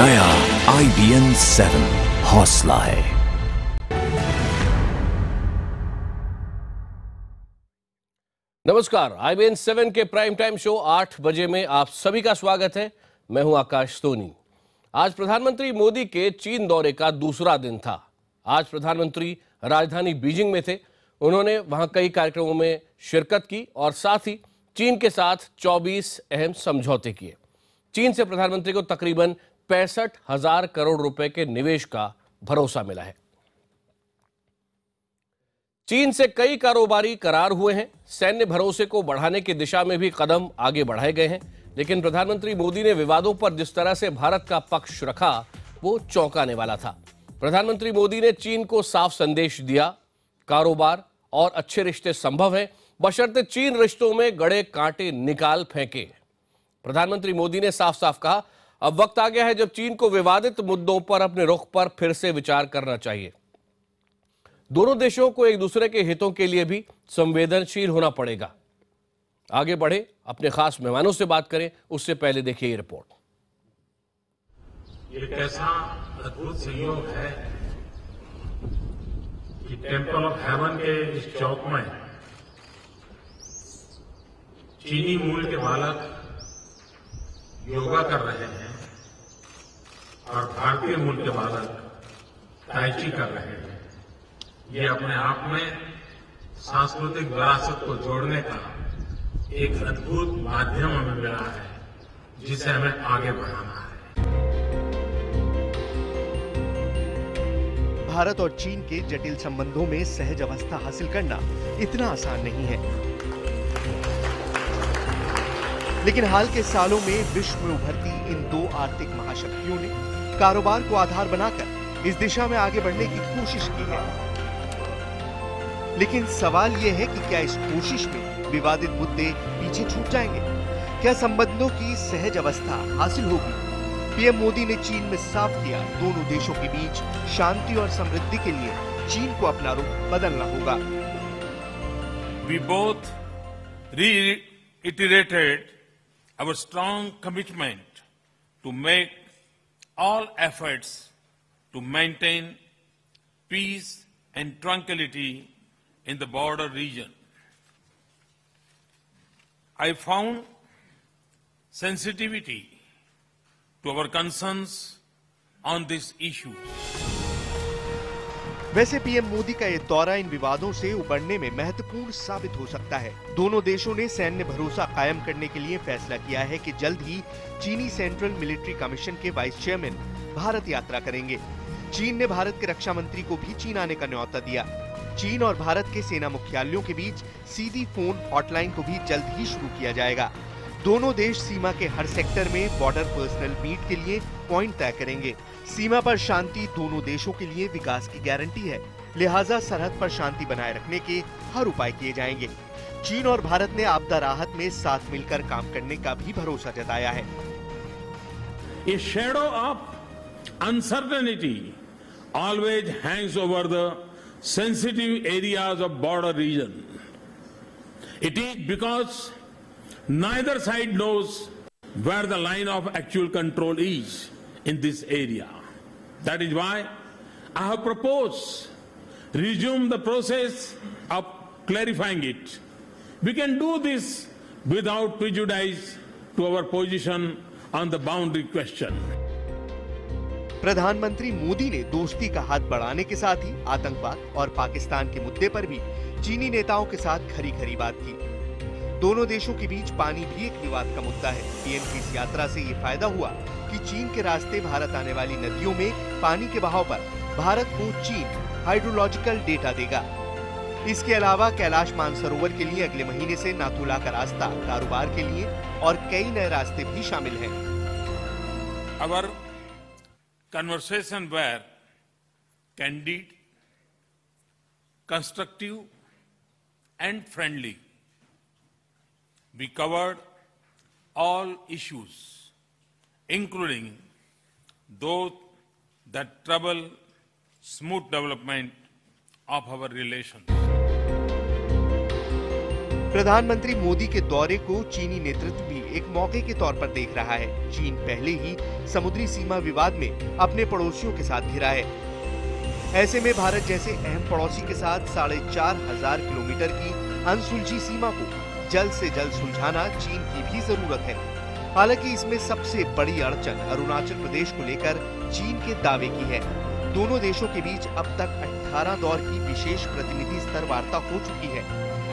नया IBN 7 हौसला है। नमस्कार, IBN 7 के प्राइम टाइम शो 8 बजे में आप सभी का स्वागत है। मैं हूं आकाश सोनी। आज प्रधानमंत्री मोदी के चीन दौरे का दूसरा दिन था। आज प्रधानमंत्री राजधानी बीजिंग में थे। उन्होंने वहां कई कार्यक्रमों में शिरकत की और साथ ही चीन के साथ 24 अहम समझौते किए। चीन से प्रधानमंत्री को तकरीबन 65,000 करोड़ रुपए के निवेश का भरोसा मिला है। चीन से कई कारोबारी करार हुए हैं। सैन्य भरोसे को बढ़ाने की दिशा में भी कदम आगे बढ़ाए गए हैं। लेकिन प्रधानमंत्री मोदी ने विवादों पर जिस तरह से भारत का पक्ष रखा, वो चौंकाने वाला था। प्रधानमंत्री मोदी ने चीन को साफ संदेश दिया, कारोबार और अच्छे रिश्ते संभव हैं, बशर्ते चीन रिश्तों में गड़े कांटे निकाल फेंके। प्रधानमंत्री मोदी ने साफ साफ कहा, अब वक्त आ गया है जब चीन को विवादित मुद्दों पर अपने रुख पर फिर से विचार करना चाहिए। दोनों देशों को एक दूसरे के हितों के लिए भी संवेदनशील होना पड़ेगा। आगे बढ़े, अपने खास मेहमानों से बात करें, उससे पहले देखिए ये रिपोर्ट। ये कैसा अद्भुत संयोग है कि टेंपल ऑफ हेवन के इस चौक में चीनी मूल के बालक योगा कर रहे हैं और भारतीय मूल के बालक ताई ची कर रहे हैं। ये अपने आप में सांस्कृतिक विरासत को जोड़ने का एक अद्भुत माध्यम हमें मिला है, जिसे हमें आगे बढ़ाना है। भारत और चीन के जटिल संबंधों में सहज अवस्था हासिल करना इतना आसान नहीं है, लेकिन हाल के सालों में विश्व में उभरती इन दो आर्थिक महाशक्तियों ने कारोबार को आधार बनाकर इस दिशा में आगे बढ़ने की कोशिश की है। लेकिन सवाल यह है कि क्या इस कोशिश में विवादित मुद्दे पीछे छूट जाएंगे? क्या संबंधों की सहज अवस्था हासिल होगी? पीएम मोदी ने चीन में साफ किया, दोनों देशों के बीच शांति और समृद्धि के लिए चीन को अपना रुख बदलना होगा। We both reiterated our strong commitment to make all efforts to maintain peace and tranquility in the border region. I found sensitivity to our concerns on this issue. वैसे पीएम मोदी का ये दौरा इन विवादों से उबरने में महत्वपूर्ण साबित हो सकता है। दोनों देशों ने सैन्य भरोसा कायम करने के लिए फैसला किया है कि जल्द ही चीनी सेंट्रल मिलिट्री कमीशन के वाइस चेयरमैन भारत यात्रा करेंगे। चीन ने भारत के रक्षा मंत्री को भी चीन आने का न्योता दिया। चीन और भारत के सेना मुख्यालयों के बीच सीधी फोन हॉटलाइन को भी जल्द ही शुरू किया जाएगा। दोनों देश सीमा के हर सेक्टर में बॉर्डर पर्सनल मीट के लिए पॉइंट तय करेंगे। सीमा पर शांति दोनों देशों के लिए विकास की गारंटी है, लिहाजा सरहद पर शांति बनाए रखने के हर उपाय किए जाएंगे। चीन और भारत ने आपदा राहत में साथ मिलकर काम करने का भी भरोसा जताया है। A shadow of uncertainty always hangs over the sensitive areas of border region. It is because neither side knows where the line of actual control is in this area. That is why I have proposed resume the process of clarifying it. We can do this without prejudice to our position on the boundary question. प्रधानमंत्री मोदी ने दोस्ती का हाथ बढ़ाने के साथ ही आतंकवाद और पाकिस्तान के मुद्दे पर भी चीनी नेताओं के साथ खरी खरी बात की। दोनों देशों के बीच पानी भी एक विवाद का मुद्दा है। पीएम की इस यात्रा से ये फायदा हुआ कि चीन के रास्ते भारत आने वाली नदियों में पानी के बहाव पर भारत को चीन हाइड्रोलॉजिकल डेटा देगा। इसके अलावा कैलाश मानसरोवर के लिए अगले महीने से नाथुला का रास्ता कारोबार के लिए और कई नए रास्ते भी शामिल हैं। Our conversation were candid, constructive, and friendly. We covered all issues, including those that trouble smooth development of our relations. प्रधानमंत्री मोदी के दौरे को चीनी नेतृत्व भी एक मौके के तौर पर देख रहा है। चीन पहले ही समुद्री सीमा विवाद में अपने पड़ोसियों के साथ घिरा है। ऐसे में भारत जैसे अहम पड़ोसी के साथ 4,500 किलोमीटर की अनसुलझी सीमा को जल्द से जल्द सुलझाना चीन की भी जरूरत है। हालांकि इसमें सबसे बड़ी अड़चन अरुणाचल प्रदेश को लेकर चीन के दावे की है। दोनों देशों के बीच अब तक 18 दौर की विशेष प्रतिनिधि स्तर वार्ता हो चुकी है,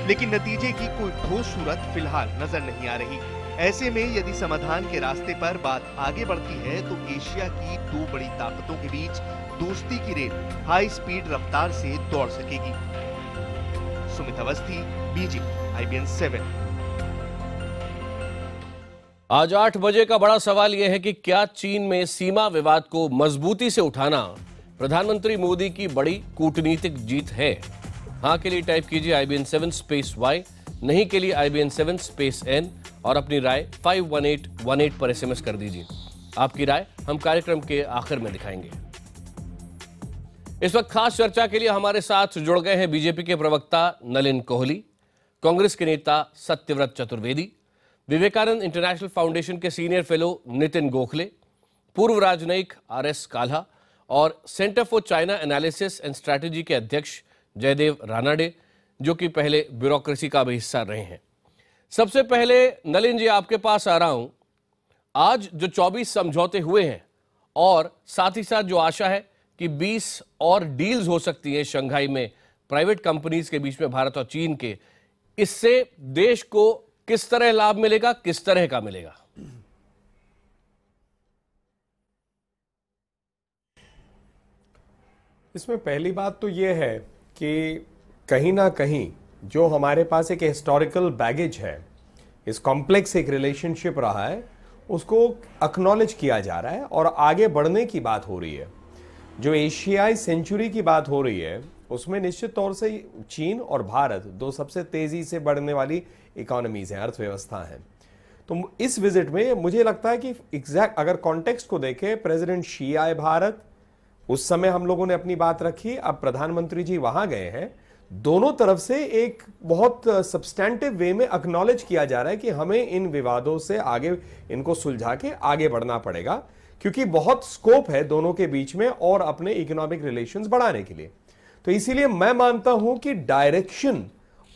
लेकिन नतीजे की कोई ठोस सूरत फिलहाल नजर नहीं आ रही। ऐसे में यदि समाधान के रास्ते पर बात आगे बढ़ती है तो एशिया की दो बड़ी ताकतों के बीच दोस्ती की रेल हाई स्पीड रफ्तार से दौड़ सकेगी। Sumit Awasthi, Beijing, IBN 7। आज 8 बजे का बड़ा सवाल यह है कि क्या चीन में सीमा विवाद को मजबूती से उठाना प्रधानमंत्री मोदी की बड़ी कूटनीतिक जीत है? हाँ के लिए टाइप कीजिए IBN 7 स्पेस Y, नहीं के लिए IBN 7 स्पेस N और अपनी राय 51818 पर SMS कर दीजिए। आपकी राय हम कार्यक्रम के आखिर में दिखाएंगे। इस वक्त खास चर्चा के लिए हमारे साथ जुड़ गए हैं बीजेपी के प्रवक्ता नलिन कोहली, कांग्रेस के नेता सत्यव्रत चतुर्वेदी, विवेकानंद इंटरनेशनल फाउंडेशन के सीनियर फेलो नितिन गोखले, पूर्व राजनयिक RS काल्हा और centre for China analysis and strategy के अध्यक्ष जयदेव रानाडे, जो कि पहले ब्यूरोक्रेसी का भी हिस्सा रहे हैं। सबसे पहले नलिन जी, आपके पास आ रहा हूं। आज जो 24 समझौते हुए हैं और साथ ही साथ जो आशा है कि 20 और डील्स हो सकती है शंघाई में प्राइवेट कंपनीज के बीच में भारत और चीन के, इससे देश को किस तरह लाभ मिलेगा, किस तरह का मिलेगा? इसमें पहली बात तो यह है कि कहीं ना कहीं जो हमारे पास एक हिस्टोरिकल बैगेज है, इस कॉम्प्लेक्स एक रिलेशनशिप रहा है, उसको एक्नॉलेज किया जा रहा है और आगे बढ़ने की बात हो रही है। जो एशियाई सेंचुरी की बात हो रही है उसमें निश्चित तौर से चीन और भारत दो सबसे तेजी से बढ़ने वाली इकोनॉमीज हैं, अर्थव्यवस्था हैं। तो इस विजिट में मुझे लगता है कि एग्जैक्ट अगर कॉन्टेक्स्ट को देखें, प्रेसिडेंट शी आए भारत, उस समय हम लोगों ने अपनी बात रखी, अब प्रधानमंत्री जी वहां गए हैं। दोनों तरफ से एक बहुत सब्सटैंटिव वे में एक्नॉलेज किया जा रहा है कि हमें इन विवादों से आगे इनको सुलझा के आगे बढ़ना पड़ेगा, क्योंकि बहुत स्कोप है दोनों के बीच में और अपने इकोनॉमिक रिलेशंस बढ़ाने के लिए। तो इसीलिए मैं मानता हूं कि डायरेक्शन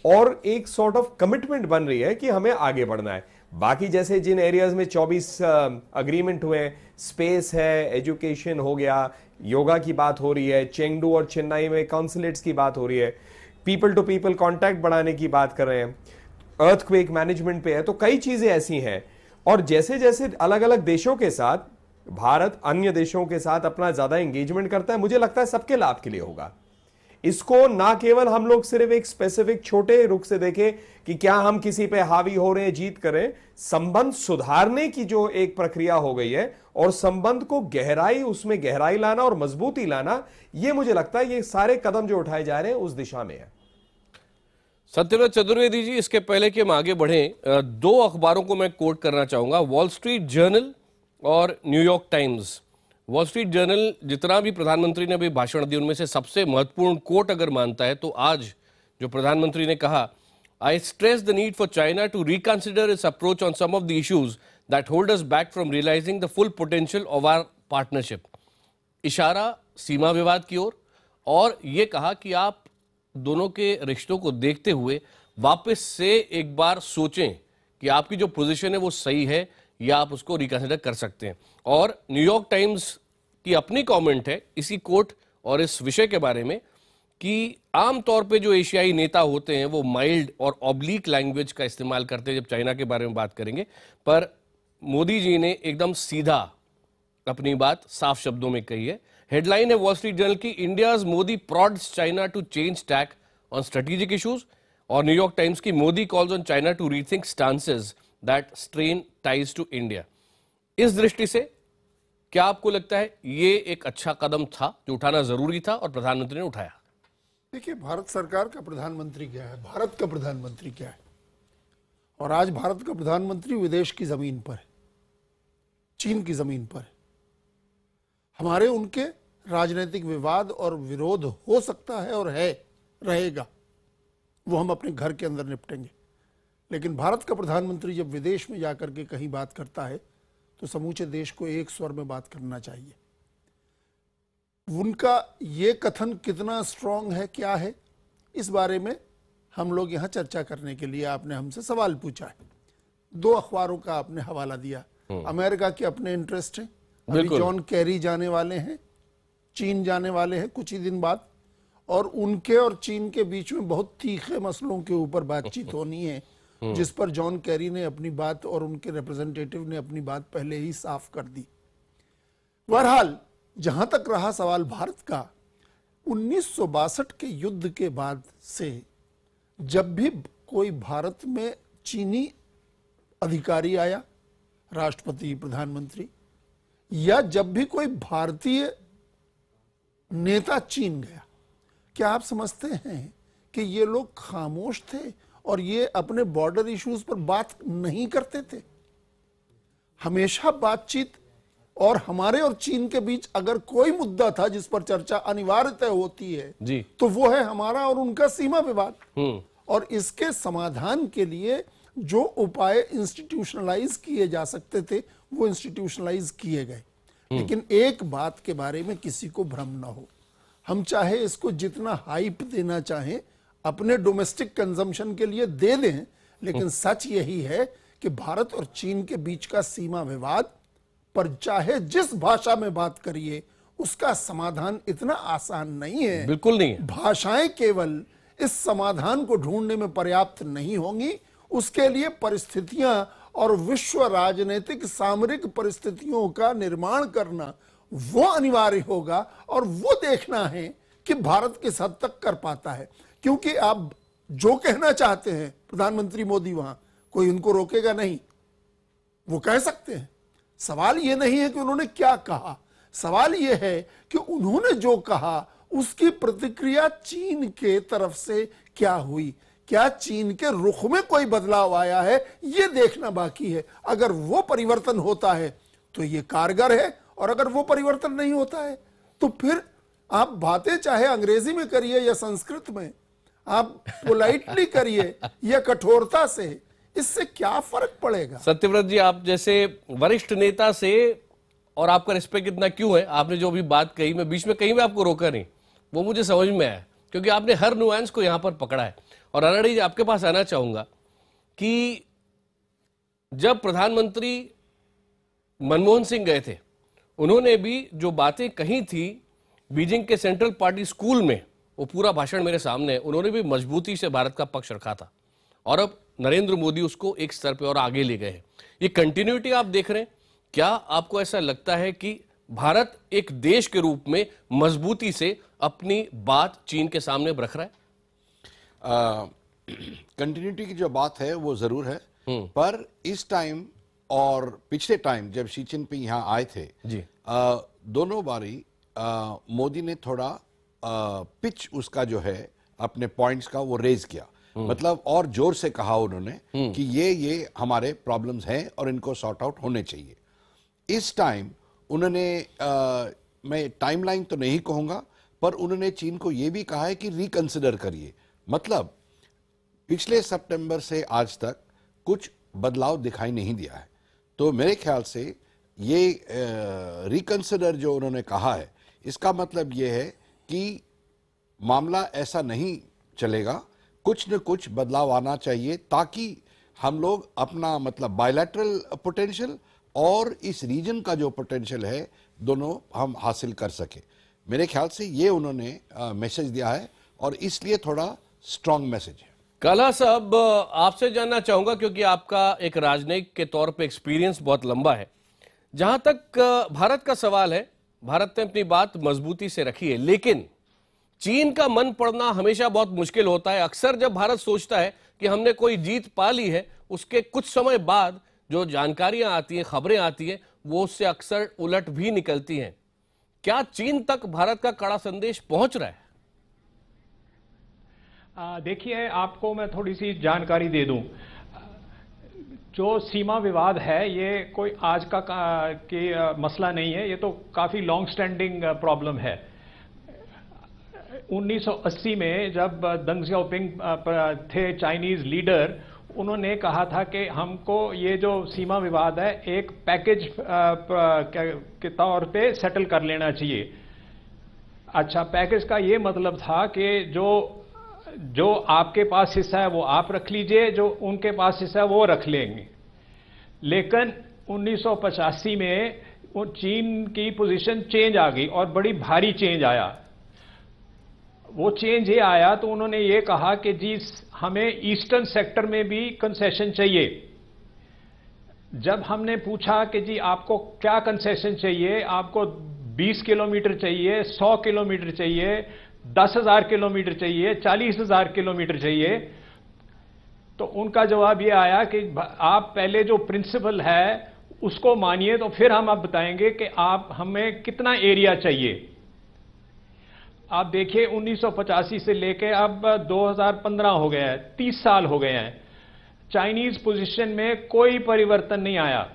और एक सॉर्ट ऑफ कमिटमेंट बन रही है कि हमें आगे बढ़ना है। बाकी जैसे जिन एरियाज में 24 अग्रीमेंट हुए, स्पेस है, एजुकेशन हो गया, योगा की बात हो रही है, चेंगडू और चेन्नई में कॉन्सुलेट्स की बात हो रही है, पीपल टू पीपल कांटेक्ट बढ़ाने की बात कर रहे हैं, अर्थक्वेक मैनेजमेंट पे है, तो कई चीजें ऐसी हैं। और जैसे जैसे अलग अलग देशों के साथ भारत अन्य देशों के साथ अपना ज्यादा एंगेजमेंट करता है, मुझे लगता है सबके लाभ के लिए होगा। इसको ना केवल हम लोग सिर्फ एक स्पेसिफिक छोटे रुख से देखें कि क्या हम किसी पे हावी हो रहे हैं, जीत करें। संबंध सुधारने की जो एक प्रक्रिया हो गई है और संबंध को गहराई, उसमें गहराई लाना और मजबूती लाना, ये मुझे लगता है ये सारे कदम जो उठाए जा रहे हैं उस दिशा में है। सत्यव्रत चतुर्वेदी जी, इसके पहले कि हम आगे बढ़ें, दो अखबारों को मैं कोट करना चाहूंगा, वॉल स्ट्रीट जर्नल और New York times. Wall street journal जितना भी प्रधानमंत्री ने अभी भाषण दिया उनमें से सबसे महत्वपूर्ण कोट अगर मानता है तो आज जो प्रधानमंत्री ने कहा, I stress the need for China to reconsider its approach on some of the issues that hold us back from realising the full potential of our partnership. इशारा सीमा विवाद की ओर, और ये कहा कि आप दोनों के रिश्तों को देखते हुए वापस से एक बार सोचें कि आपकी जो पोजीशन है वो सही है या आप उसको रिकंसिडर कर सकते हैं। और न्यूयॉर्क टाइम्स की अपनी कमेंट है इसी कोट और इस विषय के बारे में कि आमतौर पे जो एशियाई नेता होते हैं वो माइल्ड और ऑब्लिक लैंग्वेज का इस्तेमाल करते हैं जब चाइना के बारे में बात करेंगे, पर मोदी जी ने एकदम सीधा अपनी बात साफ शब्दों में कही है। हेडलाइन है वॉल स्ट्रीट जर्नल की, India's Modi प्रॉड्स China to change tech on strategic issues, और न्यूयॉर्क टाइम्स की Modi calls on China to rethink stances that strain ties to India. इस दृष्टि से क्या आपको लगता है ये एक अच्छा कदम था जो उठाना जरूरी था और प्रधानमंत्री ने उठाया? देखिए, भारत सरकार का प्रधानमंत्री क्या है, भारत का प्रधानमंत्री क्या है, और आज भारत का प्रधानमंत्री विदेश की जमीन पर है, चीन की जमीन पर है। हमारे उनके राजनीतिक विवाद और विरोध हो सकता है और है, रहेगा, वो हम अपने घर के अंदर निपटेंगे। लेकिन भारत का प्रधानमंत्री जब विदेश में जाकर के कहीं बात करता है तो समूचे देश को एक स्वर में बात करना चाहिए। उनका ये कथन कितना स्ट्रांग है, क्या है, इस बारे में हम लोग यहाँ चर्चा करने के लिए आपने हमसे सवाल पूछा है। 2 अखबारों का आपने हवाला दिया। अमेरिका के अपने इंटरेस्ट हैं। अभी जॉन कैरी जाने वाले हैं, चीन जाने वाले हैं कुछ ही दिन बाद, और उनके और चीन के बीच में बहुत तीखे मसलों के ऊपर बातचीत होनी है, जिस पर जॉन कैरी ने अपनी बात और उनके रिप्रेजेंटेटिव ने अपनी बात पहले ही साफ कर दी। बहरहाल जहां तक रहा सवाल भारत का, 1962 के युद्ध के बाद से जब भी कोई भारत में चीनी अधिकारी आया, राष्ट्रपति, प्रधानमंत्री, या जब भी कोई भारतीय नेता चीन गया, क्या आप समझते हैं कि ये लोग खामोश थे और ये अपने बॉर्डर इश्यूज पर बात नहीं करते थे? हमेशा बातचीत, और हमारे और चीन के बीच अगर कोई मुद्दा था जिस पर चर्चा अनिवार्यतः होती है जी, तो वो है हमारा और उनका सीमा विवाद। और इसके समाधान के लिए जो उपाय इंस्टीट्यूशनलाइज किए जा सकते थे वो इंस्टीट्यूशनलाइज किए गए। लेकिन एक बात के बारे में किसी को भ्रम ना हो, हम चाहे इसको जितना हाइप देना चाहें अपने डोमेस्टिक कंजम्पशन के लिए दे दें, लेकिन सच यही है कि भारत और चीन के बीच का सीमा विवाद पर चाहे जिस भाषा में बात करिए उसका समाधान इतना आसान नहीं है। बिल्कुल नहीं है। भाषाएं केवल इस समाधान को ढूंढने में पर्याप्त नहीं होंगी, उसके लिए परिस्थितियां और विश्व राजनीतिक सामरिक परिस्थितियों का निर्माण करना वो अनिवार्य होगा, और वो देखना है कि भारत किस हद तक कर पाता है। क्योंकि आप जो कहना चाहते हैं प्रधानमंत्री मोदी, वहां कोई उनको रोकेगा नहीं, वो कह सकते हैं। सवाल ये नहीं है कि उन्होंने क्या कहा, सवाल ये है कि उन्होंने जो कहा उसकी प्रतिक्रिया चीन के तरफ से क्या हुई, क्या चीन के रुख में कोई बदलाव आया है, ये देखना बाकी है। अगर वो परिवर्तन होता है तो ये कारगर है, और अगर वो परिवर्तन नहीं होता है तो फिर आप बातें चाहे अंग्रेजी में करिए या संस्कृत में, आप पोलाइटली करिए या कठोरता से, इससे क्या फर्क पड़ेगा? सत्यव्रत जी, आप जैसे वरिष्ठ नेता से और आपका रिस्पेक्ट इतना क्यों है, आपने जो भी बात कही, मैं बीच में कहीं में आपको रोका नहीं, वो मुझे समझ में आया, क्योंकि आपने हर नुआंस को यहां पर पकड़ा है। और अनाड़ी जी, आपके पास आना चाहूंगा कि जब प्रधानमंत्री मनमोहन सिंह गए थे, उन्होंने भी जो बातें कही थी बीजिंग के सेंट्रल पार्टी स्कूल में, वो पूरा भाषण मेरे सामने है, उन्होंने भी मजबूती से भारत का पक्ष रखा था, और अब नरेंद्र मोदी उसको एक स्तर पे और आगे ले गए हैं। ये कंटिन्यूटी आप देख रहे हैं। क्या आपको ऐसा लगता है कि भारत एक देश के रूप में मजबूती से अपनी बात चीन के सामने रख रहा है? कंटिन्यूटी की जो बात है वो जरूर है, पर इस टाइम और पिछले टाइम जब शी जिनपिंग यहाँ आए थे जी, दोनों बारी मोदी ने थोड़ा पिच उसका जो है अपने पॉइंट्स का वो रेज किया, मतलब और जोर से कहा उन्होंने कि ये हमारे प्रॉब्लम्स हैं और इनको सॉर्ट आउट होने चाहिए। इस टाइम उन्होंने मैं टाइमलाइन तो नहीं कहूंगा, पर उन्होंने चीन को ये भी कहा है कि रिकंसिडर करिए। मतलब पिछले सितंबर से आज तक कुछ बदलाव दिखाई नहीं दिया है, तो मेरे ख्याल से ये रिकंसिडर जो उन्होंने कहा है, इसका मतलब ये है कि मामला ऐसा नहीं चलेगा, कुछ न कुछ बदलाव आना चाहिए, ताकि हम लोग अपना मतलब बायलैटरल पोटेंशियल और इस रीजन का जो पोटेंशियल है दोनों हम हासिल कर सके। मेरे ख्याल से ये उन्होंने मैसेज दिया है, और इसलिए थोड़ा स्ट्रांग मैसेज है। काला साहब, आपसे जानना चाहूंगा, क्योंकि आपका एक राजनयिक के तौर पे एक्सपीरियंस बहुत लंबा है। जहां तक भारत का सवाल है, भारत ने अपनी बात मजबूती से रखी है, लेकिन चीन का मन पड़ना हमेशा बहुत मुश्किल होता है। अक्सर जब भारत सोचता है कि हमने कोई जीत पा ली है, उसके कुछ समय बाद जो जानकारियां आती हैं, खबरें आती हैं, वो उससे अक्सर उलट भी निकलती हैं। क्या चीन तक भारत का कड़ा संदेश पहुंच रहा है? देखिए, आपको मैं थोड़ी सी जानकारी दे दूं। जो सीमा विवाद है ये कोई आज का मसला नहीं है, ये तो काफी लॉन्ग स्टैंडिंग प्रॉब्लम है। 1980 में जब दंग सियाओपिंग थे चाइनीज लीडर, उन्होंने कहा था कि हमको ये जो सीमा विवाद है एक पैकेज के तौर पे सेटल कर लेना चाहिए। अच्छा, पैकेज का ये मतलब था कि जो आपके पास हिस्सा है वो आप रख लीजिए, जो उनके पास हिस्सा है वो रख लेंगे। लेकिन 1985 में चीन की पोजीशन चेंज आ गई और बड़ी भारी चेंज आया। वो चेंज ये आया तो उन्होंने ये कहा कि जी हमें ईस्टर्न सेक्टर में भी कंसेशन चाहिए। जब हमने पूछा कि जी आपको क्या कंसेशन चाहिए, आपको 20 किलोमीटर चाहिए, 100 किलोमीटर चाहिए, 10,000 किलोमीटर चाहिए, 40,000 किलोमीटर चाहिए, तो उनका जवाब ये आया कि आप पहले जो प्रिंसिपल है उसको मानिए, तो फिर हम अब बताएंगे कि आप हमें कितना एरिया चाहिए। आप देखिए 1985 से लेके अब 2015 हो गया है, 30 साल हो गए हैं, चाइनीज पोजीशन में कोई परिवर्तन नहीं आया।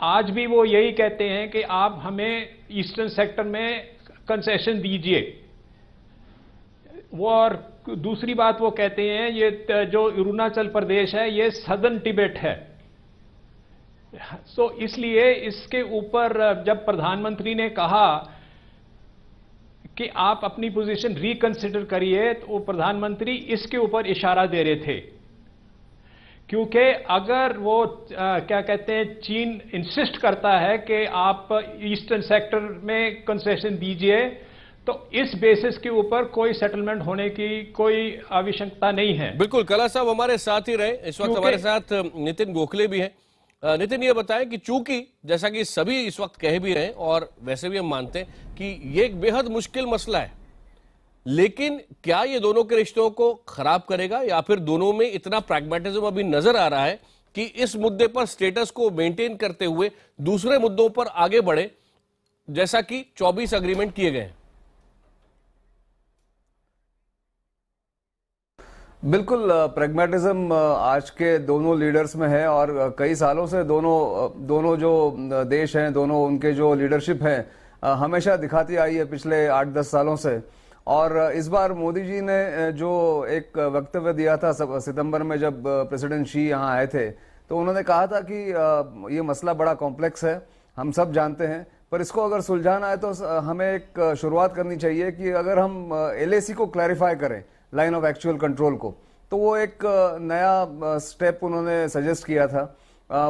आज भी वो यही कहते हैं कि आप हमें ईस्टर्न सेक्टर में कंसेशन दीजिए। वो और दूसरी बात वो कहते हैं ये जो अरुणाचल प्रदेश है ये सदर्न तिब्बत है। सो इसलिए इसके ऊपर जब प्रधानमंत्री ने कहा कि आप अपनी पोजीशन रिकंसिडर करिए, तो वो प्रधानमंत्री इसके ऊपर इशारा दे रहे थे, क्योंकि अगर वो क्या कहते हैं चीन इंसिस्ट करता है कि आप ईस्टर्न सेक्टर में कंसेशन दीजिए, तो इस बेसिस के ऊपर कोई सेटलमेंट होने की कोई आवश्यकता नहीं है। बिल्कुल, कला साहब हमारे साथ ही रहे। इस वक्त हमारे साथ नितिन गोखले भी हैं। नितिन, ये बताएं कि चूंकि जैसा कि सभी इस वक्त कह भी रहे हैं और वैसे भी हम मानते हैं कि ये एक बेहद मुश्किल मसला है, लेकिन क्या ये दोनों के रिश्तों को खराब करेगा या फिर दोनों में इतना प्रैग्मेटिज्म अभी नजर आ रहा है कि इस मुद्दे पर स्टेटस को मेंटेन करते हुए दूसरे मुद्दों पर आगे बढ़े, जैसा कि 24 अग्रीमेंट किए गए हैं? बिल्कुल, प्रैग्मेटिज्म आज के दोनों लीडर्स में है और कई सालों से दोनों जो देश हैं, दोनों उनके जो लीडरशिप है हमेशा दिखाती आई है पिछले 8-10 सालों से। और इस बार मोदी जी ने जो एक वक्तव्य दिया था सितंबर में जब प्रेसिडेंट शी यहाँ आए थे, तो उन्होंने कहा था कि ये मसला बड़ा कॉम्प्लेक्स है, हम सब जानते हैं, पर इसको अगर सुलझाना है तो हमें एक शुरुआत करनी चाहिए कि अगर हम LAC को क्लैरिफाई करें, लाइन ऑफ एक्चुअल कंट्रोल को, तो वो एक नया स्टेप उन्होंने सजेस्ट किया था।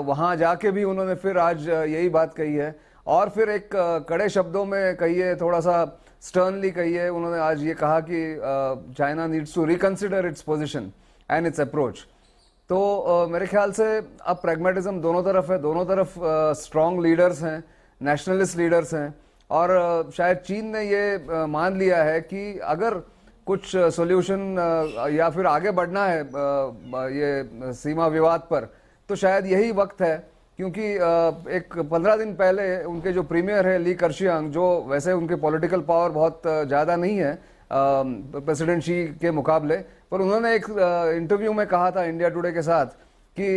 वहाँ जाके भी उन्होंने फिर आज यही बात कही है और फिर एक कड़े शब्दों में कहिए, थोड़ा सा स्टर्नली कहिए, उन्होंने आज ये कहा कि China needs to reconsider its position and its approach. तो मेरे ख्याल से अब प्रैग्मेटिज्म दोनों तरफ है, दोनों तरफ स्ट्रॉन्ग लीडर्स हैं, नेशनलिस्ट लीडर्स हैं और शायद चीन ने ये मान लिया है कि अगर कुछ सॉल्यूशन या फिर आगे बढ़ना है ये सीमा विवाद पर, तो शायद यही वक्त है, क्योंकि एक 15 दिन पहले उनके जो प्रीमियर है ली कर्शियांग, जो वैसे उनके पॉलिटिकल पावर बहुत ज़्यादा नहीं है प्रेसिडेंट शी के मुकाबले, पर उन्होंने एक इंटरव्यू में कहा था इंडिया टुडे के साथ कि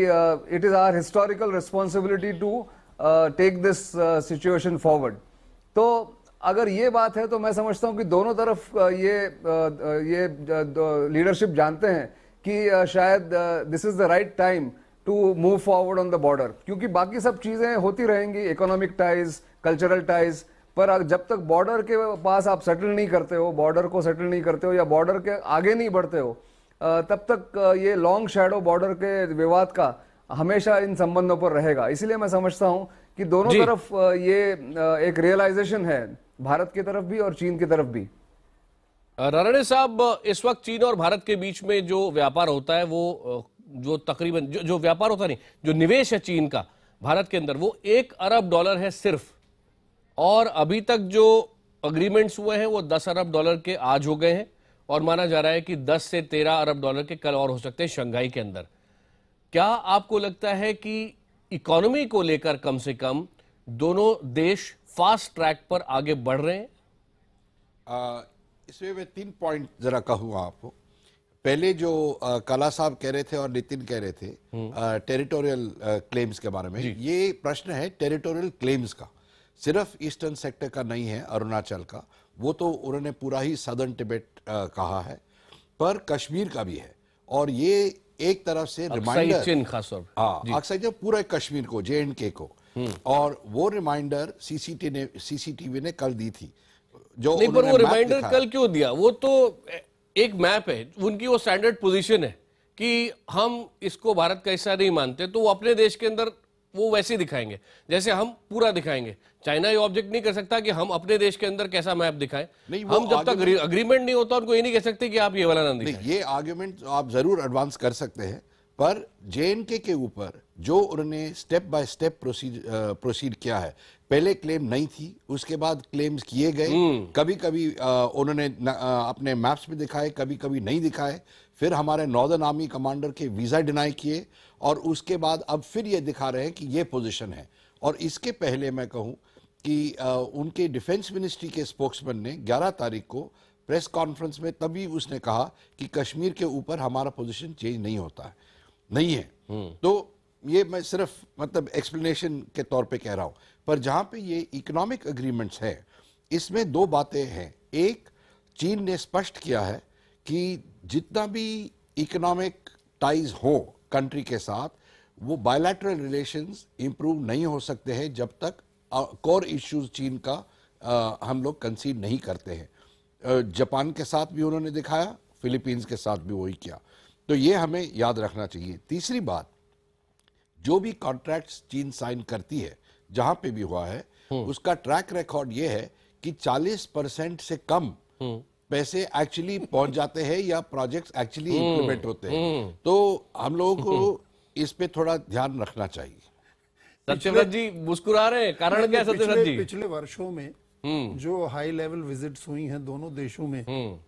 it is our historical responsibility to take this situation forward. तो अगर ये बात है तो मैं समझता हूं कि दोनों तरफ ये लीडरशिप जानते हैं कि शायद this is the right time to move forward on the border, क्योंकि बाकी सब चीजें होती रहेंगी, इकोनॉमिक टाइज, कल्चरल टाइज, पर जब तक बॉर्डर के पास आप सेटल नहीं करते हो, बॉर्डर को सेटल नहीं करते हो या बॉर्डर के आगे नहीं बढ़ते हो, तब तक ये लॉन्ग शैडो बॉर्डर के विवाद का हमेशा इन संबंधों पर रहेगा। इसलिए मैं समझता हूं कि दोनों तरफ ये एक रियलाइजेशन है, भारत की तरफ भी और चीन की तरफ भी। राणे साहब, इस वक्त चीन और भारत के बीच में जो व्यापार होता है, वो जो तकरीबन जो व्यापार होता नहीं, जो निवेश है चीन का भारत के अंदर, वो $1 अरब है सिर्फ, और अभी तक जो अग्रीमेंट्स हुए हैं वो $10 अरब के आज हो गए हैं और माना जा रहा है कि 10 से 13 अरब डॉलर के कल और हो सकते हैं शंघाई के अंदर। क्या आपको लगता है कि इकोनॉमी को लेकर कम से कम दोनों देश फास्ट ट्रैक पर आगे बढ़ रहे हैं? इसमें मैं 3 पॉइंट जरा कहूंगा आपको। पहले जो कला साहब कह रहे थे और नितिन कह रहे थे टेरिटोरियल क्लेम्स के बारे में, ये प्रश्न है टेरिटोरियल क्लेम्स का, सिर्फ ईस्टर्न सेक्टर का नहीं है, अरुणाचल का, वो तो उन्होंने पूरा ही सदर्न तिब्बत कहा है, पर कश्मीर का भी है। और ये एक तरफ से रिमाइंडर, चीन खासतौर पे, हाँ, अक्सर पूरा कश्मीर को, JNK को, और वो रिमाइंडर सीसीटीवी ने कल दी थी। जो नहीं, पर वो रिमाइंडर कल क्यों दिया? वो तो एक मैप है, उनकी वो स्टैंडर्ड पोजीशन है कि हम इसको भारत का हिस्सा नहीं मानते, तो वो अपने देश के अंदर वो वैसे ही दिखाएंगे जैसे हम पूरा दिखाएंगे। चाइना ये ऑब्जेक्ट नहीं कर सकता कि हम अपने देश के अंदर कैसा मैप दिखाएं। हम जब तक अग्रीमेंट नहीं होता उनको ये नहीं कह सकते कि आप ये वाला ना दिखाएं। ये आर्ग्यूमेंट आप जरूर एडवांस कर सकते हैं, पर JNK के ऊपर जो उन्होंने स्टेप बाय स्टेप प्रोसीड किया है, पहले क्लेम नहीं थी, उसके बाद क्लेम्स किए गए, कभी कभी उन्होंने अपने मैप्स में दिखाए, कभी कभी नहीं दिखाए, फिर हमारे नॉर्दर्न आर्मी कमांडर के वीजा डिनाई किए, और उसके बाद अब फिर ये दिखा रहे हैं कि ये पोजीशन है। और इसके पहले मैं कहूं कि उनके डिफेंस मिनिस्ट्री के स्पोक्समैन ने 11 तारीख को प्रेस कॉन्फ्रेंस में तभी उसने कहा कि कश्मीर के ऊपर हमारा पोजीशन चेंज नहीं होता है, नहीं है। तो ये मैं सिर्फ मतलब एक्सप्लेनेशन के तौर पे कह रहा हूं, पर जहां पे ये इकोनॉमिक एग्रीमेंट्स है, इसमें दो बातें हैं। एक, चीन ने स्पष्ट किया है कि जितना भी इकोनॉमिक टाइज हो कंट्री के साथ, वो बायलैटरल रिलेशंस इंप्रूव नहीं हो सकते हैं जब तक कोर इश्यूज चीन का हम लोग कंसीड नहीं करते हैं। जापान के साथ भी उन्होंने दिखाया, फिलीपींस के साथ भी वही किया, तो ये हमें याद रखना चाहिए। तीसरी बात, जो भी कॉन्ट्रैक्ट्स चीन साइन करती है जहां पे भी हुआ है, उसका ट्रैक रिकॉर्ड ये है कि 40% से कम पैसे एक्चुअली पहुंच जाते हैं या प्रोजेक्ट्स एक्चुअली इंप्लीमेंट होते हैं। तो हम लोगों को इस पे थोड़ा ध्यान रखना चाहिए। सत्यव्रत जी मुस्कुरा रहे हैं, कारण क्या है सत्यव्रत जी? पिछले वर्षों में जो हाई लेवल विजिट्स हुई हैं दोनों देशों में,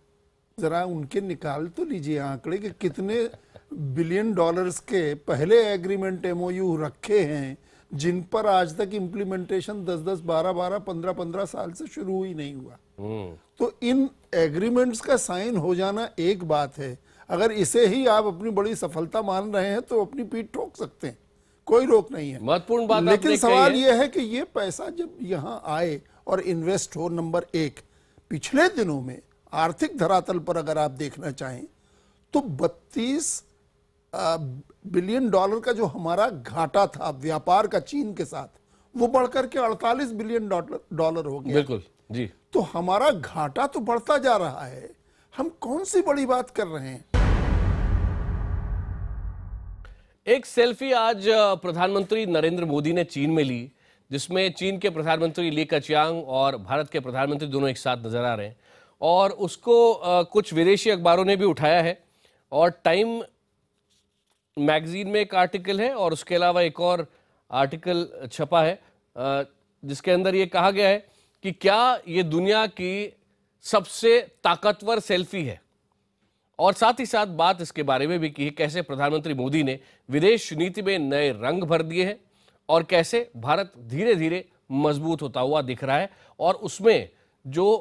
जरा उनके निकाल तो लीजिए आंकड़े कि कितने बिलियन डॉलर्स के पहले एग्रीमेंट MOU रखे हैं, जिन पर आज तक इम्प्लीमेंटेशन 10-10, 12-12, 15-15 साल से शुरू हुई नहीं हुआ। तो इन एग्रीमेंट्स का साइन हो जाना एक बात है, अगर इसे ही आप अपनी बड़ी सफलता मान रहे हैं तो अपनी पीठ ठोक सकते हैं, कोई रोक नहीं है। महत्वपूर्ण बात लेकिन सवाल यह है कि ये पैसा जब यहाँ आए और इन्वेस्ट हो, नंबर एक, पिछले दिनों में आर्थिक धरातल पर अगर आप देखना चाहें तो 32 बिलियन डॉलर का जो हमारा घाटा था व्यापार का चीन के साथ, वो बढ़कर के 48 बिलियन डॉलर हो गया। बिल्कुल जी। तो हमारा घाटा तो बढ़ता जा रहा है, हम कौन सी बड़ी बात कर रहे हैं? एक सेल्फी आज प्रधानमंत्री नरेंद्र मोदी ने चीन में ली, जिसमें चीन के प्रधानमंत्री ली कचियांग और भारत के प्रधानमंत्री दोनों एक साथ नजर आ रहे हैं, और उसको कुछ विदेशी अखबारों ने भी उठाया है, और टाइम मैगजीन में एक आर्टिकल है और उसके अलावा एक और आर्टिकल छपा है जिसके अंदर ये कहा गया है कि क्या ये दुनिया की सबसे ताकतवर सेल्फी है, और साथ ही साथ बात इसके बारे में भी की है कैसे प्रधानमंत्री मोदी ने विदेश नीति में नए रंग भर दिए हैं और कैसे भारत धीरे धीरे मजबूत होता हुआ दिख रहा है, और उसमें जो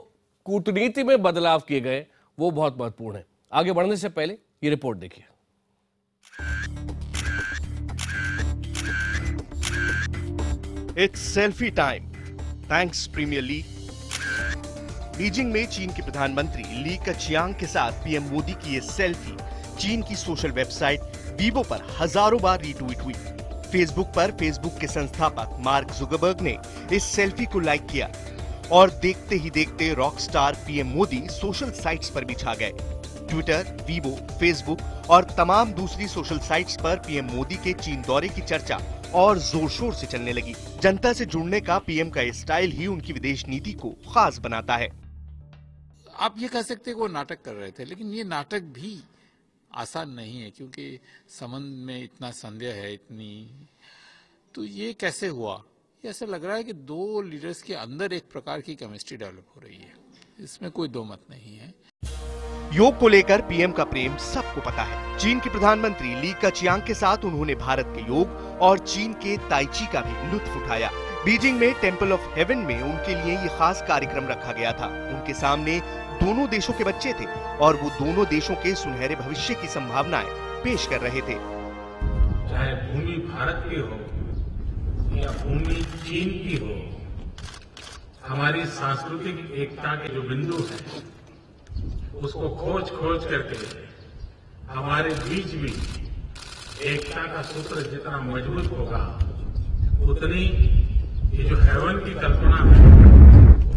कूटनीति में बदलाव किए गए वो बहुत महत्वपूर्ण है। आगे बढ़ने से पहले ये रिपोर्ट देखिए। It's selfie time thanks premier league. Beijing में चीन के प्रधानमंत्री ली कचियांग के साथ पीएम मोदी की ये सेल्फी चीन की सोशल वेबसाइट वीबो पर हजारों बार रीट्वीट हुई। फेसबुक पर फेसबुक के संस्थापक मार्क जुकरबर्ग ने इस सेल्फी को लाइक किया, और देखते ही देखते rock star PM Modi social sites पर भी छा गए। ट्विटर, वीबो, फेसबुक और तमाम दूसरी सोशल साइट्स पर पीएम मोदी के चीन दौरे की चर्चा और जोर शोर से चलने लगी। जनता से जुड़ने का पीएम का स्टाइल ही उनकी विदेश नीति को खास बनाता है। आप ये कह सकते हैं कि वो नाटक कर रहे थे, लेकिन ये नाटक भी आसान नहीं है, क्योंकि संबंध में इतना संदेह है, तो ये कैसे हुआ? ये ऐसा लग रहा है कि दो लीडर्स के अंदर एक प्रकार की केमिस्ट्री डेवलप हो रही है, इसमें कोई दो मत नहीं है। योग को लेकर पीएम का प्रेम सबको पता है। चीन के प्रधानमंत्री ली कचियांग के साथ उन्होंने भारत के योग और चीन के ताइची का भी लुत्फ उठाया। बीजिंग में टेंपल ऑफ हेवन में उनके लिए ये खास कार्यक्रम रखा गया था। उनके सामने दोनों देशों के बच्चे थे और वो दोनों देशों के सुनहरे भविष्य की संभावनाएं पेश कर रहे थे। चाहे भूमि भारत की हो या भूमि चीन की हो, हमारी सांस्कृतिक एकता के जो बिंदु हैं उसको खोज खोज करके हमारे बीच भी एकता का सूत्र जितना मजबूत होगा उतनी ये जो हेवन की कल्पना है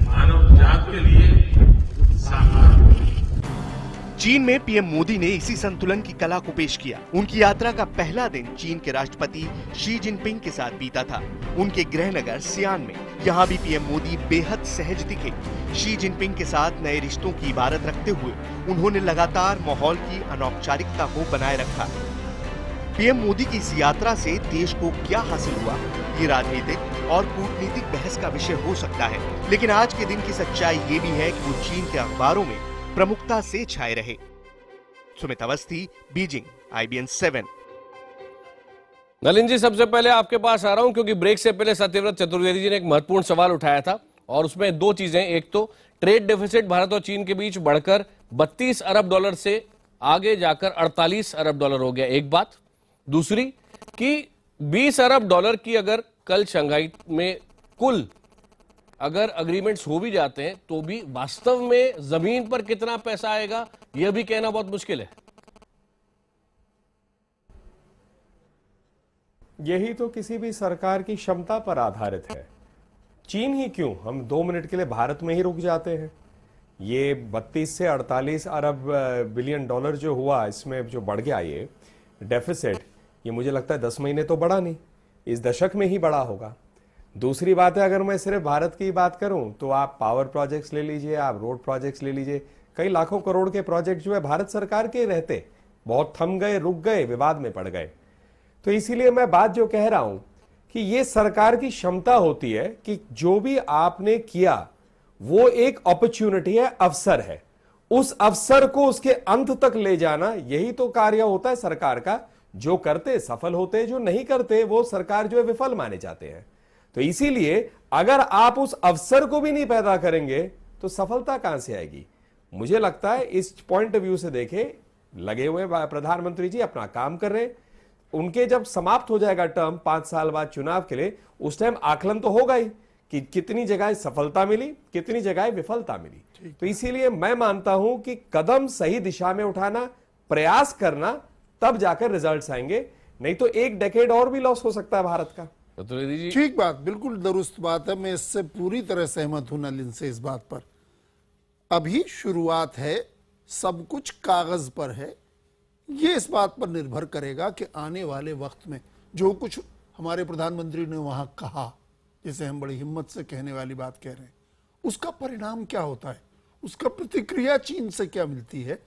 मानव जात के लिए साकार होगी। चीन में पीएम मोदी ने इसी संतुलन की कला को पेश किया। उनकी यात्रा का पहला दिन चीन के राष्ट्रपति शी जिनपिंग के साथ बीता था, उनके गृहनगर सियान में। यहाँ भी पीएम मोदी बेहद सहज दिखे। शी जिनपिंग के साथ नए रिश्तों की इबारत रखते हुए उन्होंने लगातार माहौल की अनौपचारिकता को बनाए रखा। पीएम मोदी की इस यात्रा से देश को क्या हासिल हुआ, ये राजनीतिक और कूटनीतिक बहस का विषय हो सकता है, लेकिन आज के दिन की सच्चाई ये भी है कि वो चीन के अखबारों में प्रमुखता से छाए रहे। Sumit Awasthi, Beijing, IBN 7। नलिन जी, सबसे पहले आपके पास आ रहा हूं क्योंकि ब्रेक से पहले सत्यव्रत चतुर्वेदी जी ने एक महत्वपूर्ण सवाल उठाया था और उसमें दो चीजें, एक तो ट्रेड डेफिसिट भारत और चीन के बीच बढ़कर 32 अरब डॉलर से आगे जाकर 48 अरब डॉलर हो गया, एक बात। दूसरी कि 20 अरब डॉलर की अगर कल शंघाई में कुल अगर अग्रीमेंट्स हो भी जाते हैं तो भी वास्तव में जमीन पर कितना पैसा आएगा यह भी कहना बहुत मुश्किल है। यही तो किसी भी सरकार की क्षमता पर आधारित है। चीन ही क्यों, हम 2 मिनट के लिए भारत में ही रुक जाते हैं। ये 32 से 48 अरब बिलियन डॉलर जो हुआ, इसमें जो बढ़ गया ये डेफिसिट, ये मुझे लगता है 10 महीने तो बढ़ा नहीं, इस दशक में ही बढ़ा होगा। दूसरी बात है, अगर मैं सिर्फ भारत की बात करूं तो आप पावर प्रोजेक्ट्स ले लीजिए, आप रोड प्रोजेक्ट्स ले लीजिए, कई लाखों करोड़ के प्रोजेक्ट जो है भारत सरकार के रहते बहुत थम गए, रुक गए, विवाद में पड़ गए। तो इसीलिए मैं बात जो कह रहा हूं कि ये सरकार की क्षमता होती है कि जो भी आपने किया वो एक अपॉर्चुनिटी है, अवसर है, उस अवसर को उसके अंत तक ले जाना, यही तो कार्य होता है सरकार का। जो करते सफल होते, जो नहीं करते वो सरकार जो है विफल माने जाते हैं। तो इसीलिए अगर आप उस अवसर को भी नहीं पैदा करेंगे तो सफलता कहां से आएगी। मुझे लगता है इस पॉइंट ऑफ व्यू से देखें, लगे हुए प्रधानमंत्री जी अपना काम कर रहे हैं। उनके जब समाप्त हो जाएगा टर्म 5 साल बाद चुनाव के लिए, उस टाइम आकलन तो होगा ही कि कितनी जगह सफलता मिली, कितनी जगह विफलता मिली। तो इसीलिए मैं मानता हूं कि कदम सही दिशा में उठाना, प्रयास करना, तब जाकर रिजल्ट्स आएंगे, नहीं तो 1 डेकेड और भी लॉस हो सकता है भारत का। ठीक बात, बिल्कुल दुरुस्त बात है। मैं इससे पूरी तरह सहमत हूं नलिन से इस बात पर। अभी शुरुआत है, सब कुछ कागज पर है। ये इस बात पर निर्भर करेगा कि आने वाले वक्त में जो कुछ हमारे प्रधानमंत्री ने वहां कहा, जिसे हम बड़ी हिम्मत से कहने वाली बात कह रहे हैं, उसका परिणाम क्या होता है, उसका प्रतिक्रिया चीन से क्या मिलती है,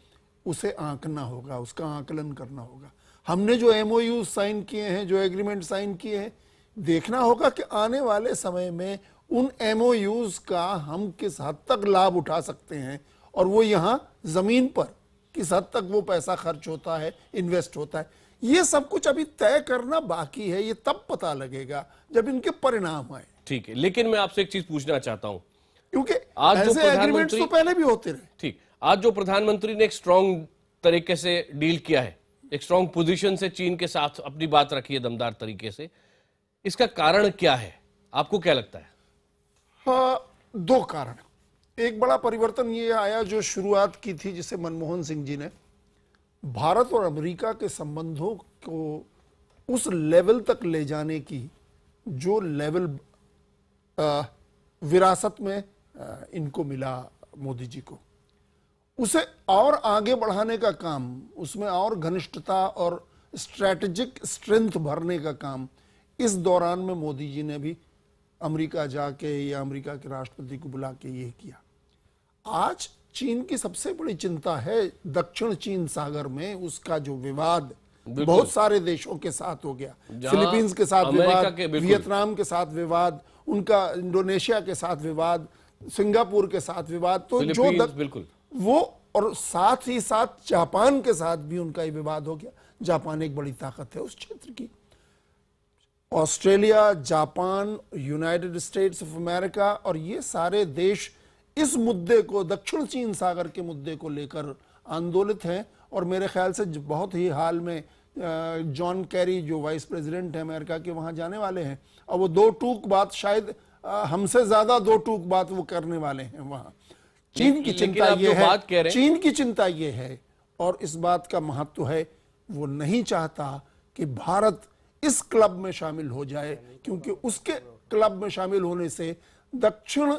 उसे आंकना होगा, उसका आकलन करना होगा। हमने जो MOU साइन किए हैं, जो एग्रीमेंट साइन किए हैं, देखना होगा कि आने वाले समय में उन MOUs का हम किस हद तक लाभ उठा सकते हैं और वो यहाँ जमीन पर किस हद तक वो पैसा खर्च होता है, इन्वेस्ट होता है। ये सब कुछ अभी तय करना बाकी है, ये तब पता लगेगा जब इनके परिणाम आए। ठीक है, लेकिन मैं आपसे एक चीज पूछना चाहता हूं, क्योंकि आज जो ऐसे एग्रीमेंट्स तो पहले भी होते रहे। ठीक, आज जो प्रधानमंत्री ने एक स्ट्रांग तरीके से डील किया है, एक स्ट्रांग पोजीशन से चीन के साथ अपनी बात रखी है दमदार तरीके से, इसका कारण क्या है, आपको क्या लगता है? हाँ, 2 कारण। एक बड़ा परिवर्तन ये आया जो शुरुआत की थी, जिसे मनमोहन सिंह जी ने, भारत और अमेरिका के संबंधों को उस लेवल तक ले जाने की जो लेवल विरासत में इनको मिला मोदी जी को, उसे और आगे बढ़ाने का काम, उसमें और घनिष्ठता और स्ट्रैटेजिक स्ट्रेंथ भरने का काम इस दौरान में मोदी जी ने भी अमेरिका जाके या अमेरिका के राष्ट्रपति को बुला के ये किया। आज चीन की सबसे बड़ी चिंता है दक्षिण चीन सागर में उसका जो विवाद बहुत सारे देशों के साथ हो गया, फिलीपींस के साथ विवाद, वियतनाम के साथ विवाद, उनका इंडोनेशिया के साथ विवाद, सिंगापुर के साथ विवाद, तो जो बिल्कुल वो, और साथ ही साथ जापान के साथ भी उनका विवाद हो गया। जापान एक बड़ी ताकत है उस क्षेत्र की। Australia, Japan, United states of America और ये सारे देश इस मुद्दे को, दक्षिण चीन सागर के मुद्दे को लेकर आंदोलित हैं। और मेरे ख्याल से बहुत ही हाल में जॉन कैरी जो वाइस प्रेसिडेंट है अमेरिका के, वहां जाने वाले हैं और वो 2 टूक बात, शायद हमसे ज्यादा 2 टूक बात वो करने वाले हैं वहां। चीन की चिंता ये है, चीन की चिंता ये है और इस बात का महत्व है, वो नहीं चाहता कि भारत इस क्लब में शामिल हो जाए, क्योंकि उसके क्लब में शामिल होने से दक्षिण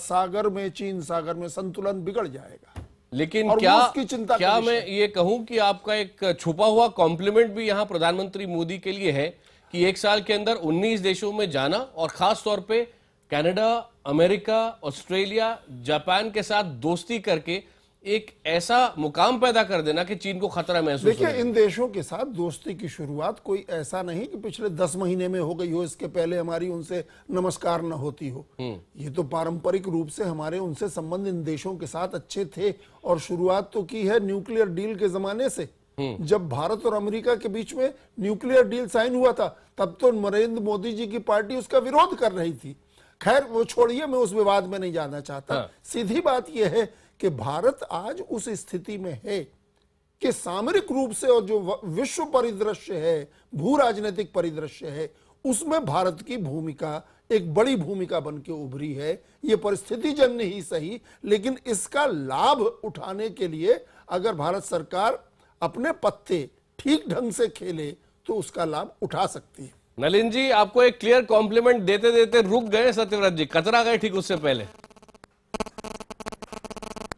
सागर में, चीन सागर में संतुलन बिगड़ जाएगा। लेकिन और क्या वो उसकी चिंता क्या का विषय मैं ये कहूं कि आपका एक छुपा हुआ कॉम्प्लीमेंट भी यहां प्रधानमंत्री मोदी के लिए है कि एक साल के अंदर 19 देशों में जाना और खास तौर पे कनाडा, अमेरिका, ऑस्ट्रेलिया, जापान के साथ दोस्ती करके एक ऐसा मुकाम पैदा कर देना कि चीन को खतरा महसूस देखिए, होने इन देशों के साथ दोस्ती की शुरुआत कोई ऐसा नहीं कि पिछले 10 महीने में हो गई हो, इसके पहले हमारी उनसे नमस्कार न होती हो। ये तो पारंपरिक रूप से हमारे उनसे संबंध इन देशों के साथ अच्छे थे, और शुरुआत तो की है न्यूक्लियर डील के जमाने से। जब भारत और अमेरिका के बीच में न्यूक्लियर डील साइन हुआ था, तब तो नरेंद्र मोदी जी की पार्टी उसका विरोध कर रही थी। खैर वो छोड़िए, मैं उस विवाद में नहीं जाना चाहता। सीधी बात यह है कि भारत आज उस स्थिति में है कि सामरिक रूप से और जो विश्व परिदृश्य है, भू राजनीतिक परिदृश्य है, उसमें भारत की भूमिका एक बड़ी भूमिका बन के उभरी है। ये परिस्थिति जन्य ही सही, लेकिन इसका लाभ उठाने के लिए अगर भारत सरकार अपने पत्ते ठीक ढंग से खेले तो उसका लाभ उठा सकती है। नलिन जी, आपको एक क्लियर कॉम्प्लीमेंट देते देते रुक गए सत्यव्रत जी, कतरा गए ठीक उससे पहले।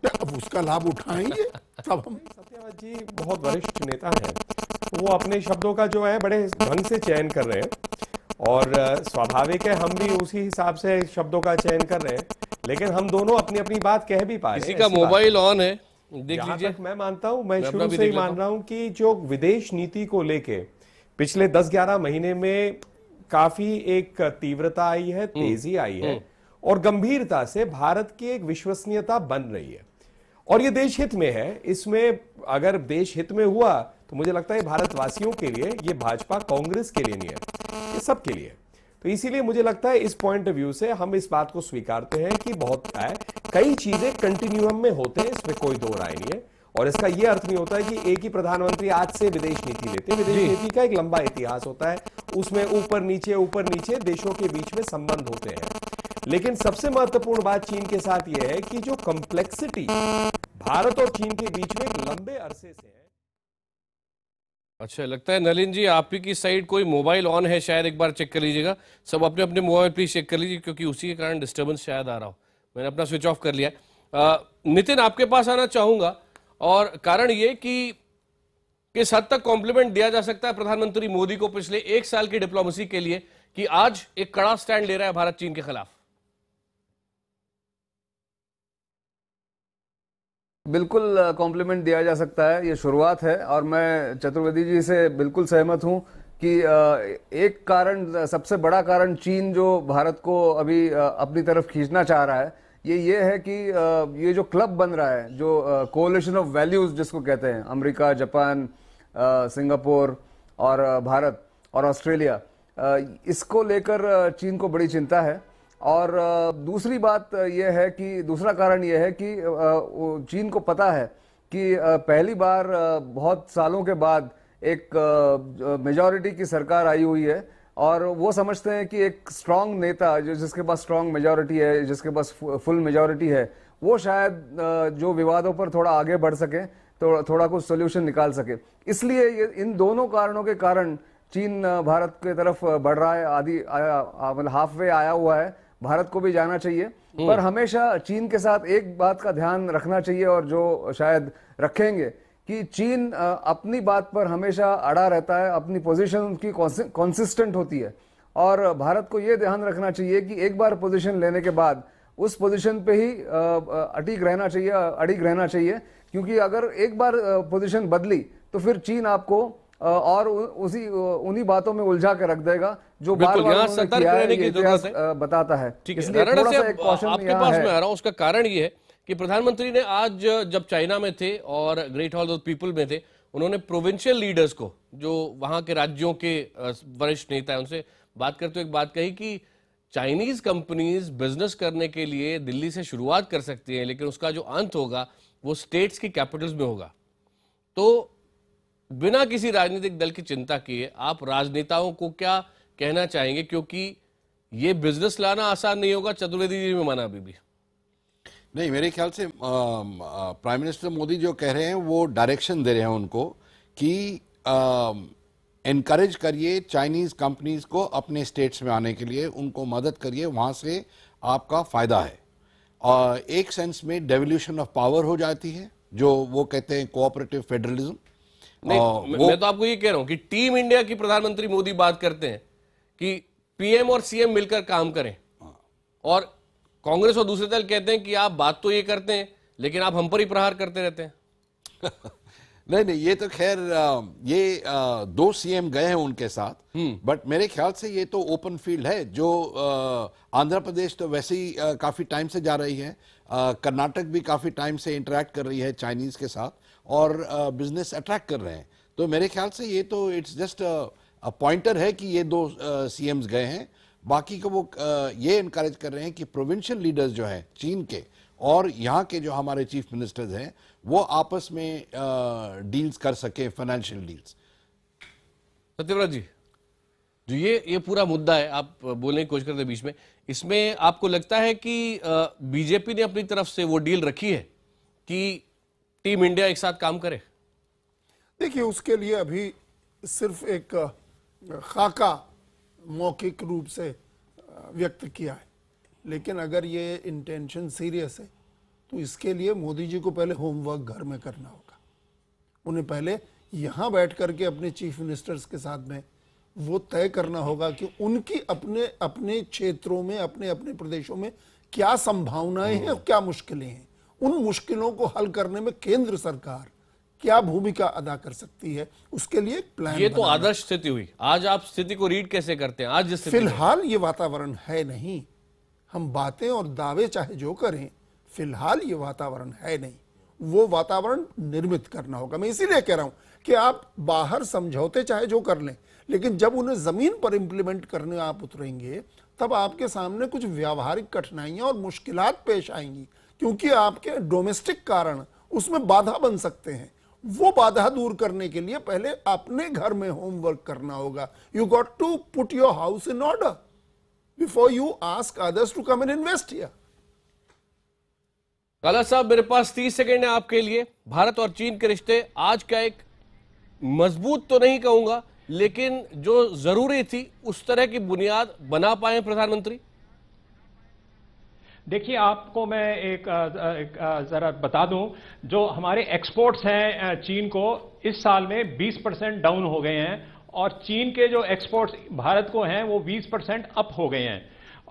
अब उसका लाभ उठाएंगे तब हम। सत्यव्रत जी बहुत वरिष्ठ नेता हैं, तो वो अपने शब्दों का जो है बड़े ढंग से चयन कर रहे हैं, और स्वाभाविक है हम भी उसी हिसाब से शब्दों का चयन कर रहे हैं, लेकिन हम दोनों अपनी अपनी बात कह भी पा रहे हैं। किसी का मोबाइल ऑन है, देख लीजिए। मैं मानता हूं, मैं शुरू से ही मान रहा हूं कि जो विदेश नीति को लेके पिछले 10-11 महीने में काफी एक तीव्रता आई है, तेजी आई है, और गंभीरता से भारत की एक विश्वसनीयता बन रही है, और ये देश हित में है। इसमें अगर देश हित में हुआ तो मुझे लगता है भारतवासियों के लिए, ये भाजपा कांग्रेस के लिए नहीं है, ये सबके लिए। तो इसीलिए मुझे लगता है इस पॉइंट ऑफ व्यू से हम इस बात को स्वीकारते हैं कि बहुत है, कई चीजें कंटिन्यूम में होते हैं, इसमें कोई दो राय नहीं है। और इसका यह अर्थ नहीं होता है कि एक ही प्रधानमंत्री आज से विदेश नीति लेते हैं। विदेश नीति का एक लंबा इतिहास होता है, उसमें ऊपर नीचे देशों के बीच में संबंध होते हैं। लेकिन सबसे महत्वपूर्ण बात चीन के साथ यह है कि जो कॉम्प्लेक्सिटी भारत और चीन के बीच में एक लंबे अरसे से है। अच्छा, लगता है नलिन जी आप ही की साइड कोई मोबाइल ऑन है, शायद एक बार चेक कर लीजिएगा। सब अपने अपने मोबाइल प्लीज चेक कर लीजिए, क्योंकि उसी के कारण डिस्टर्बेंस शायद आ रहा हो। मैंने अपना स्विच ऑफ कर लिया। नितिन, आपके पास आना चाहूंगा, और कारण ये कि किस हद तक कॉम्प्लीमेंट दिया जा सकता है प्रधानमंत्री मोदी को पिछले 1 साल की डिप्लोमेसी के लिए कि आज एक कड़ा स्टैंड ले रहा है भारत चीन के खिलाफ। बिल्कुल कॉम्प्लीमेंट दिया जा सकता है, ये शुरुआत है। और मैं चतुर्वेदी जी से बिल्कुल सहमत हूं कि एक कारण, सबसे बड़ा कारण चीन जो भारत को अभी अपनी तरफ खींचना चाह रहा है, ये है कि ये जो क्लब बन रहा है, जो कोलिशन ऑफ वैल्यूज जिसको कहते हैं, अमेरिका, जापान, सिंगापुर और भारत और ऑस्ट्रेलिया, इसको लेकर चीन को बड़ी चिंता है। और दूसरी बात यह है कि, दूसरा कारण यह है कि चीन को पता है कि पहली बार बहुत सालों के बाद एक मेजॉरिटी की सरकार आई हुई है, और वो समझते हैं कि एक स्ट्रांग नेता जिसके पास स्ट्रांग मेजॉरिटी है, जिसके पास फुल मेजॉरिटी है, वो शायद जो विवादों पर थोड़ा आगे बढ़ सके, तो थोड़ा कुछ सोल्यूशन निकाल सके। इसलिए ये इन दोनों कारणों के कारण चीन भारत की तरफ बढ़ रहा है, मतलब हाफ वे आया हुआ है। भारत को भी जाना चाहिए, पर हमेशा चीन के साथ एक बात का ध्यान रखना चाहिए, और जो शायद रखेंगे, कि चीन अपनी बात पर हमेशा अड़ा रहता है, अपनी पोजीशन उनकी कंसिस्टेंट होती है। और भारत को यह ध्यान रखना चाहिए कि एक बार पोजीशन लेने के बाद उस पोजीशन पे ही अड़िग रहना चाहिए, क्योंकि अगर एक बार पोजीशन बदली तो फिर चीन आपको और उन्हीं बातों में उलझा के रख देगा जो बार-बार सतर्क रहने की जरूरत है, बताता है। इसलिए थोड़ा सा एक कॉशन आपके पास में आ रहा हूं। उसका कारण ये है कि प्रधानमंत्री ने आज जब चाइना में थे और ग्रेट हॉल ऑफ पीपल में थे, उन्होंने प्रोविंशियल लीडर्स को, जो वहां के राज्यों के वरिष्ठ नेता हैं, उनसे बात करते हुए एक बात कही कि चाइनीज कंपनीज बिजनेस करने के लिए दिल्ली से शुरुआत कर सकती हैं, लेकिन उसका जो अंत होगा वो स्टेट्स की कैपिटल्स में होगा। तो बिना किसी राजनीतिक दल की चिंता किए आप राजनेताओं को क्या कहना चाहेंगे, क्योंकि ये बिजनेस लाना आसान नहीं होगा। चतुर्वेदी जी में माना अभी भी नहीं, मेरे ख्याल से प्राइम मिनिस्टर मोदी जो कह रहे हैं वो डायरेक्शन दे रहे हैं उनको कि एनकरेज करिए चाइनीज कंपनीज को अपने स्टेट्स में आने के लिए, उनको मदद करिए, वहां से आपका फायदा है। और एक सेंस में डेवल्यूशन ऑफ पावर हो जाती है, जो वो कहते हैं कोऑपरेटिव फेडरलिज्म। मैं तो आपको ये कह रहा हूं कि टीम इंडिया की प्रधानमंत्री मोदी बात करते हैं कि पीएम और सीएम मिलकर काम करें, और कांग्रेस और दूसरे दल कहते हैं कि आप बात तो ये करते हैं लेकिन आप हम पर ही प्रहार करते रहते हैं। नहीं, ये तो खैर ये 2 सीएम गए हैं उनके साथ, बट मेरे ख्याल से ये तो ओपन फील्ड है। जो आंध्र प्रदेश तो वैसे ही काफी टाइम से जा रही है, कर्नाटक भी काफी टाइम से इंटरेक्ट कर रही है चाइनीज के साथ और बिजनेस अट्रैक्ट कर रहे हैं। तो मेरे ख्याल से ये तो इट्स जस्ट अ पॉइंटर है कि ये 2 सीएम्स गए हैं। बाकी को वो ये इनकरेज कर रहे हैं कि प्रोविंशियल लीडर्स जो हैं चीन के और यहाँ के जो हमारे चीफ मिनिस्टर्स हैं वो आपस में डील्स कर सके, फाइनेंशियल डील्स। सत्यव्रत जी, जो ये पूरा मुद्दा है, आप बोलने की कोशिश करते बीच में, इसमें आपको लगता है कि बीजेपी ने अपनी तरफ से वो डील रखी है कि टीम इंडिया एक साथ काम करे? देखिए, उसके लिए अभी सिर्फ एक खाका मौखिक रूप से व्यक्त किया है, लेकिन अगर ये इंटेंशन सीरियस है तो इसके लिए मोदी जी को पहले होमवर्क घर में करना होगा। उन्हें पहले यहाँ बैठ करके अपने चीफ मिनिस्टर्स के साथ में वो तय करना होगा कि उनकी अपने अपने क्षेत्रों में, अपने अपने प्रदेशों में क्या संभावनाएं हैं और क्या मुश्किलें हैं। उन मुश्किलों को हल करने में केंद्र सरकार क्या भूमिका अदा कर सकती है, उसके लिए एक प्लान। ये तो आदर्श स्थिति हुई। आज आप स्थिति को रीड कैसे करते हैं? आज फिलहाल ये वातावरण है नहीं। हम बातें और दावे चाहे जो करें, फिलहाल ये वातावरण है नहीं। वो वातावरण निर्मित करना होगा। मैं इसीलिए कह रहा हूं कि आप बाहर समझौते चाहे जो कर लें, लेकिन जब उन्हें जमीन पर इंप्लीमेंट करने आप उतरेंगे तब आपके सामने कुछ व्यावहारिक कठिनाइयां और मुश्किलात पेश आएंगी, क्योंकि आपके डोमेस्टिक कारण उसमें बाधा बन सकते हैं। वो बाधा दूर करने के लिए पहले अपने घर में होमवर्क करना होगा। You got to put your house in order before you ask others to come and invest here. काला साहब, मेरे पास 30 सेकेंड है आपके लिए। भारत और चीन के रिश्ते आज का एक मजबूत तो नहीं कहूंगा, लेकिन जो जरूरी थी उस तरह की बुनियाद बना पाए प्रधानमंत्री? देखिए, आपको मैं एक जरा बता दूं, जो हमारे एक्सपोर्ट्स हैं चीन को, इस साल में 20% डाउन हो गए हैं, और चीन के जो एक्सपोर्ट्स भारत को हैं वो 20% अप हो गए हैं।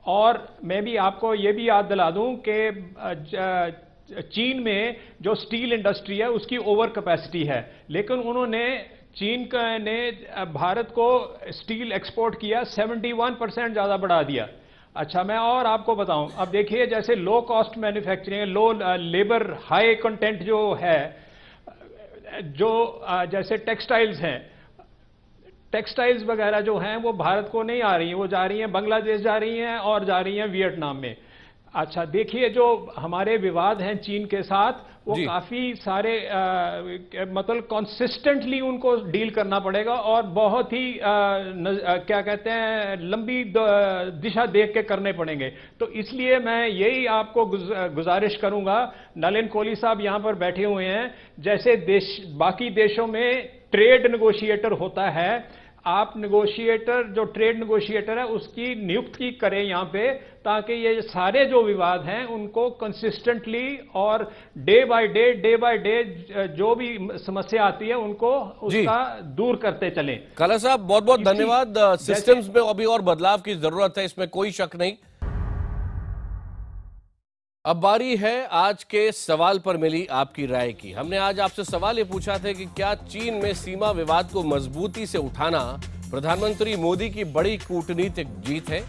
और मैं भी आपको ये भी याद दिला दूं कि चीन में जो स्टील इंडस्ट्री है उसकी ओवर कैपेसिटी है, लेकिन उन्होंने चीन ने भारत को स्टील एक्सपोर्ट किया 71% ज़्यादा बढ़ा दिया। अच्छा, मैं और आपको बताऊं, अब देखिए, जैसे लो कॉस्ट मैन्युफैक्चरिंग, लो लेबर हाई कंटेंट जो है, जो जैसे टेक्सटाइल्स हैं, टेक्सटाइल्स वगैरह जो हैं वो भारत को नहीं आ रही हैं, वो जा रही हैं बांग्लादेश जा रही हैं और जा रही हैं वियतनाम में। अच्छा, देखिए, जो हमारे विवाद हैं चीन के साथ, वो काफी सारे मतलब कंसिस्टेंटली उनको डील करना पड़ेगा और बहुत ही क्या कहते हैं, लंबी दिशा देख के करने पड़ेंगे। तो इसलिए मैं यही आपको गुजारिश करूंगा, नलिन कोहली साहब यहां पर बैठे हुए हैं, जैसे बाकी देशों में ट्रेड नेगोशिएटर होता है, आप नेगोशिएटर, जो ट्रेड नेगोशिएटर है उसकी नियुक्ति करें यहां पे, ताकि ये सारे जो विवाद हैं उनको कंसिस्टेंटली और डे बाय डे जो भी समस्या आती है उनको उसका दूर करते चलें। काला साहब, बहुत बहुत धन्यवाद। सिस्टम्स में अभी और बदलाव की जरूरत है, इसमें कोई शक नहीं। अब बारी है आज के सवाल पर मिली आपकी राय की। हमने आज आपसे सवाल ये पूछा था कि क्या चीन में सीमा विवाद को मजबूती से उठाना प्रधानमंत्री मोदी की बड़ी कूटनीतिक जीत है?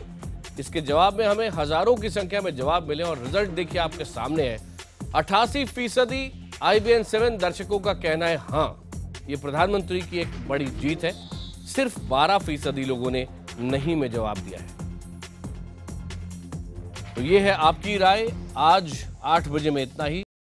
इसके जवाब में हमें हजारों की संख्या में जवाब मिले और रिजल्ट देखिए आपके सामने है। 88% IBN7 दर्शकों का कहना है हाँ, ये प्रधानमंत्री की एक बड़ी जीत है। सिर्फ 12% लोगों ने नहीं में जवाब दिया है। तो ये है आपकी राय। आज 8 बजे में इतना ही।